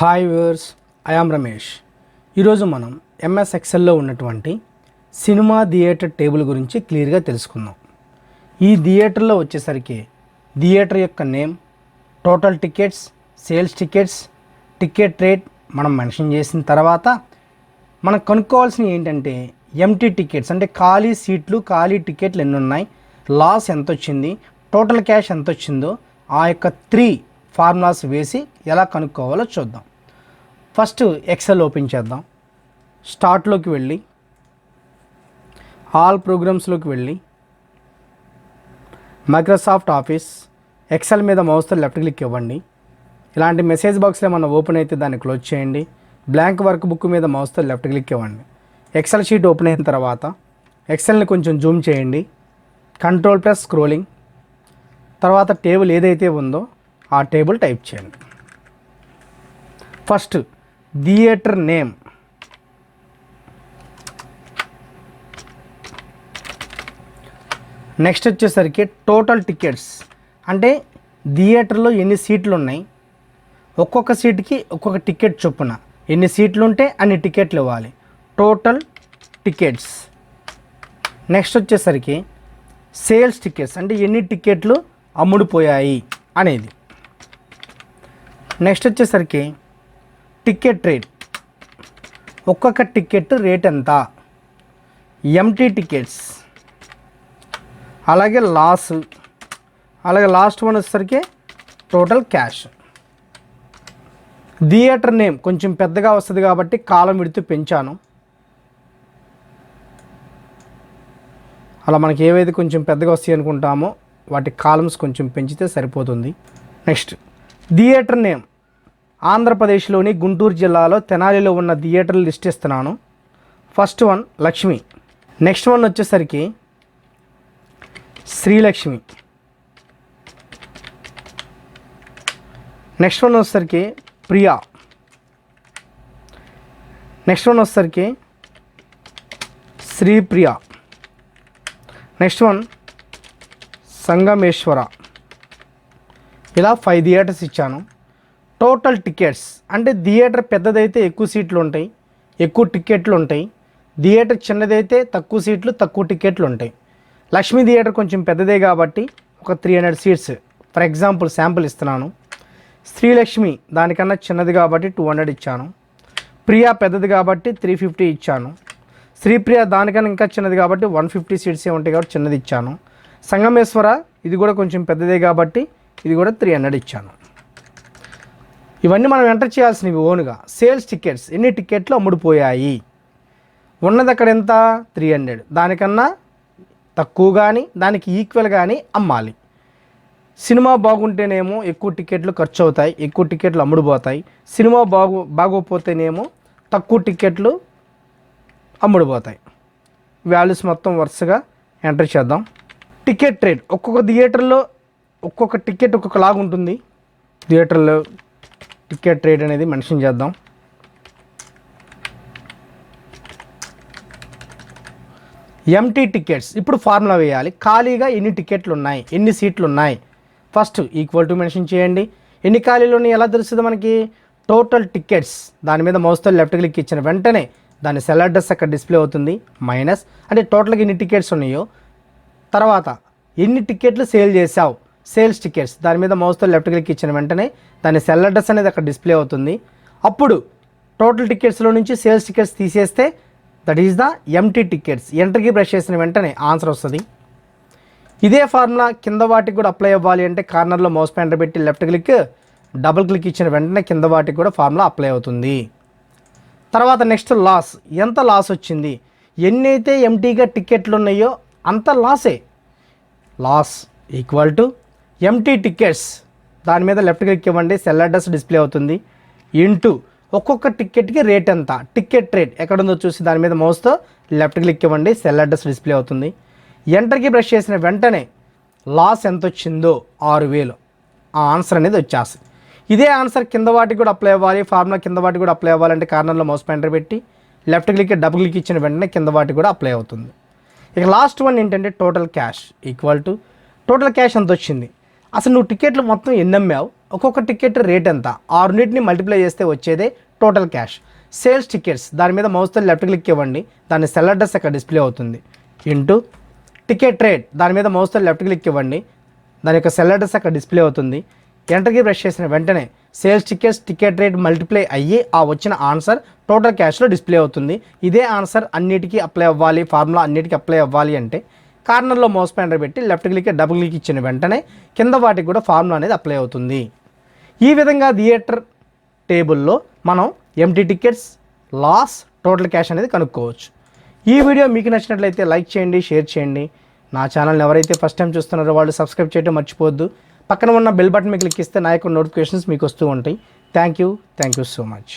Hi viewers, I am Ramesh. ఈరోజు మనం MS ఎక్సెల్లో ఉన్నటువంటి సినిమా థియేటర్ టేబుల్ గురించి క్లియర్గా తెలుసుకుందాం. ఈ థియేటర్లో వచ్చేసరికి థియేటర్ యొక్క name, total tickets, sales tickets, ticket rate మనం మెన్షన్ చేసిన తర్వాత మనం కనుక్కోవాల్సినవి ఏంటంటే ఎంటీ టికెట్స్ అంటే ఖాళీ సీట్లు, ఖాళీ టికెట్లు ఎన్ని ఉన్నాయి, లాస్ ఎంత వచ్చింది, టోటల్ క్యాష్ ఎంత వచ్చిందో ఆ యొక్క 3 ఫార్ములాస్ వేసి ఎలా కనుక్కోవాలో చూద్దాం. ఫస్ట్ ఎక్సెల్ ఓపెన్ చేద్దాం. స్టార్ట్లోకి వెళ్ళి ఆల్ ప్రోగ్రామ్స్లోకి వెళ్ళి మైక్రోసాఫ్ట్ ఆఫీస్ ఎక్సెల్ మీద మౌస్తో లెఫ్ట్ క్లిక్ ఇవ్వండి. ఇలాంటి మెసేజ్ బాక్స్లో ఏమన్నా ఓపెన్ అయితే దాన్ని క్లోజ్ చేయండి. బ్లాంక్ వర్క్ బుక్ మీద మౌస్తో లెఫ్ట్ క్లిక్ ఇవ్వండి. ఎక్సెల్ షీట్ ఓపెన్ అయిన తర్వాత ఎక్సెల్ని కొంచెం జూమ్ చేయండి. కంట్రోల్ ప్లస్ స్క్రోలింగ్, తర్వాత టేబుల్ ఏదైతే ఉందో ఆ టేబుల్ టైప్ చేయండి. ఫస్ట్ థియేటర్ నేమ్, నెక్స్ట్ వచ్చేసరికి టోటల్ టికెట్స్ అంటే థియేటర్లో ఎన్ని సీట్లు ఉన్నాయి, ఒక్కొక్క సీట్కి ఒక్కొక్క టికెట్ చొప్పున ఎన్ని సీట్లు ఉంటే అన్ని టికెట్లు ఇవ్వాలి, టోటల్ టికెట్స్. నెక్స్ట్ వచ్చేసరికి సేల్స్ టికెట్స్ అంటే ఎన్ని టికెట్లు అమ్ముడుపోయాయి అనేది. నెక్స్ట్ వచ్చేసరికి టికెట్ రేట్, ఒక్కొక్క టికెట్ రేట్ ఎంత, ఎంటీ టికెట్స్, అలాగే లాస్, అలాగే లాస్ట్ వన్ వచ్చేసరికి టోటల్ క్యాష్. థియేటర్ నేమ్ కొంచెం పెద్దగా వస్తుంది కాబట్టి కాలం విడుతూ పెంచాను. అలా మనకి ఏవైతే కొంచెం పెద్దగా వస్తాయి అనుకుంటామో వాటి కాలమ్స్ కొంచెం పెంచితే సరిపోతుంది. నెక్స్ట్ థియేటర్ నేమ్ ఆంధ్రప్రదేశ్లోని గుంటూరు జిల్లాలో తెనాలిలో ఉన్న థియేటర్లు లిస్ట్ ఇస్తున్నాను. First one Lakshmi, next one వచ్చేసరికి శ్రీలక్ష్మి, నెక్స్ట్ వన్ వచ్చేసరికి ప్రియా, నెక్స్ట్ వన్ వచ్చేసరికి శ్రీప్రియ, నెక్స్ట్ వన్ సంగమేశ్వర. ఇలా 5 థియేటర్స్ ఇచ్చాను. టోటల్ టికెట్స్ అంటే థియేటర్ పెద్దదైతే ఎక్కువ సీట్లు ఉంటాయి, ఎక్కువ టికెట్లు ఉంటాయి. థియేటర్ చిన్నదైతే తక్కువ సీట్లు, తక్కువ టికెట్లు ఉంటాయి. లక్ష్మీ థియేటర్ కొంచెం పెద్దదే కాబట్టి ఒక 300 సీట్స్ ఫర్ ఎగ్జాంపుల్ శాంపుల్ ఇస్తున్నాను. శ్రీలక్ష్మి దానికన్నా చిన్నది కాబట్టి 200 ఇచ్చాను. ప్రియా పెద్దది కాబట్టి 350 ఇచ్చాను. శ్రీప్రియ దానికన్నా ఇంకా చిన్నది కాబట్టి 150 సీట్సే ఉంటాయి కాబట్టి చిన్నది ఇచ్చాను. సంగమేశ్వర ఇది కూడా కొంచెం పెద్దదే కాబట్టి ఇది కూడా 300 ఇచ్చాను. ఇవన్నీ మనం ఎంటర్ చేయాల్సినవి ఓన్గా. సేల్స్ టికెట్స్ ఎన్ని టికెట్లు అమ్ముడుపోయాయి, ఉన్నది అక్కడ ఎంత 300, దానికన్నా తక్కువ కానీ దానికి ఈక్వల్ కానీ అమ్మాలి. సినిమా బాగుంటేనేమో ఎక్కువ టికెట్లు ఖర్చు అవుతాయి, ఎక్కువ టికెట్లు అమ్ముడుపోతాయి. సినిమా బాగోపోతేనేమో తక్కువ టికెట్లు అమ్ముడుపోతాయి. వాల్యూస్ మొత్తం వరుసగా ఎంటర్ చేద్దాం. టికెట్ రేట్ ఒక్కొక్క థియేటర్లో ఒక్కొక్క టికెట్ ఒక్కొక్కలాగా ఉంటుంది. థియేటర్లో టికెట్ రేట్ అనేది మెన్షన్ చేద్దాం. ఎంటీ టికెట్స్ ఇప్పుడు ఫార్ములా వేయాలి. ఖాళీగా ఎన్ని టికెట్లు ఉన్నాయి, ఎన్ని సీట్లు ఉన్నాయి. ఫస్ట్ ఈక్వల్ టు మెన్షన్ చేయండి. ఎన్ని ఖాళీలు ఉన్నాయి ఎలా తెలుస్తుంది మనకి, టోటల్ టికెట్స్ దాని మీద మౌస్తో లెఫ్ట్ క్లిక్ ఇచ్చిన వెంటనే దాని సెల్ అడ్రస్ అక్కడ డిస్ప్లే అవుతుంది. మైనస్ అంటే టోటల్గా ఎన్ని టికెట్స్ ఉన్నాయో, తర్వాత ఎన్ని టికెట్లు సేల్ చేసావు, సేల్స్ టికెట్స్ దాని మీద మౌస్తో లెఫ్ట్ క్లిక్ ఇచ్చిన వెంటనే దాని సెల్ అడ్రస్ అనేది అక్కడ డిస్ప్లే అవుతుంది. అప్పుడు టోటల్ టికెట్స్లో నుంచి సేల్స్ టికెట్స్ తీసేస్తే that is the empty tickets. ఎంటర్కి ప్రెస్ చేసిన వెంటనే ఆన్సర్ వస్తుంది. ఇదే ఫార్ములా కింద వాటికి కూడా అప్లై అవ్వాలి అంటే కార్నర్లో మౌస్ పాయింటర్ పెట్టి లెఫ్ట్ క్లిక్, డబుల్ క్లిక్ ఇచ్చిన వెంటనే కింద వాటికి కూడా ఫార్ములా అప్లై అవుతుంది. తర్వాత నెక్స్ట్ లాస్, ఎంత లాస్ వచ్చింది, ఎన్నైతే ఎంటీగా టికెట్లు ఉన్నాయో అంత లాసే. Loss equal to empty tickets దాని మీద లెఫ్ట్ క్లిక్ ఇవ్వండి, సెల్ అడ్రస్ డిస్ప్లే అవుతుంది. ఇంటూ ఒక్కొక్క టికెట్కి రేట్ ఎంత, టికెట్ రేట్ ఎక్కడుందో చూసి దాని మీద మౌస్తో లెఫ్ట్ క్లిక్ ఇవ్వండి, సెల్ అడ్రస్ డిస్ప్లే అవుతుంది. ఎంటర్కి ప్రెస్ చేసిన వెంటనే లాస్ ఎంత వచ్చిందో 6000 ఆ ఆన్సర్ అనేది వచ్చేస్తుంది. ఇదే ఆన్సర్ కింద వాటికి కూడా అప్లై అవ్వాలి. ఫార్ములా కింద వాటికి కూడా అప్లై అవ్వాలంటే కార్నర్లో మౌస్ పాయింటర్ పెట్టి లెఫ్ట్ క్లిక్, డబుల్ క్లిక్ ఇచ్చిన వెంటనే కింద వాటికి కూడా అప్లై అవుతుంది. ఇక లాస్ట్ వన్ ఏంటంటే total cash equal to total cash ఎంత వచ్చింది, అసలు నువ్వు టికెట్లు మొత్తం ఎన్ని అమ్మావు, ఒక్కొక్క టికెట్ రేట్ ఎంత, ఆ రెండింటిని మల్టిప్లై చేస్తే వచ్చేదే టోటల్ క్యాష్. సేల్స్ టికెట్స్ దాని మీద మౌస్తో లెఫ్ట్ క్లిక్ ఇవ్వండి, దాని సెల్ అడ్రస్ అక్కడ డిస్ప్లే అవుతుంది. ఇంటూ టికెట్ రేట్ దాని మీద మౌస్తో లెఫ్ట్ క్లిక్ ఇవ్వండి, దాని యొక్క సెల్ అడ్రస్ అక్కడ డిస్ప్లే అవుతుంది. ఎంటర్కి ప్రెస్ చేసిన వెంటనే sales tickets ticket rate multiply అయ్యి ఆ వచ్చిన ఆన్సర్ టోటల్ క్యాష్లో డిస్ప్లే అవుతుంది. ఇదే ఆన్సర్ అన్నిటికీ అప్లై అవ్వాలి, ఫార్ములా అన్నిటికీ అప్లై అవ్వాలి అంటే కార్నర్లో మౌస్ పాయింటర్ పెట్టి లెఫ్ట్ క్లిక్ డబుల్ క్లిక్ ఇచ్చిన వెంటనే కింద వాటికి కూడా ఫార్ములా అనేది అప్లై అవుతుంది. ఈ విధంగా థియేటర్ టేబుల్లో మనం empty tickets, loss, total cash అనేది కనుక్కోవచ్చు. ఈ వీడియో మీకు నచ్చినట్లయితే లైక్ చేయండి, షేర్ చేయండి. నా ఛానల్ని ఎవరైతే ఫస్ట్ టైం చూస్తున్నారో వాళ్ళు సబ్స్క్రైబ్ చేయడం మర్చిపోవద్దు. పక్కన ఉన్న బెల్ బటన్ మీద క్లిక్ ఇస్తే నా యొక్క నోటిఫికేషన్స్ మీకు వస్తూ ఉంటాయి. Thank you so much.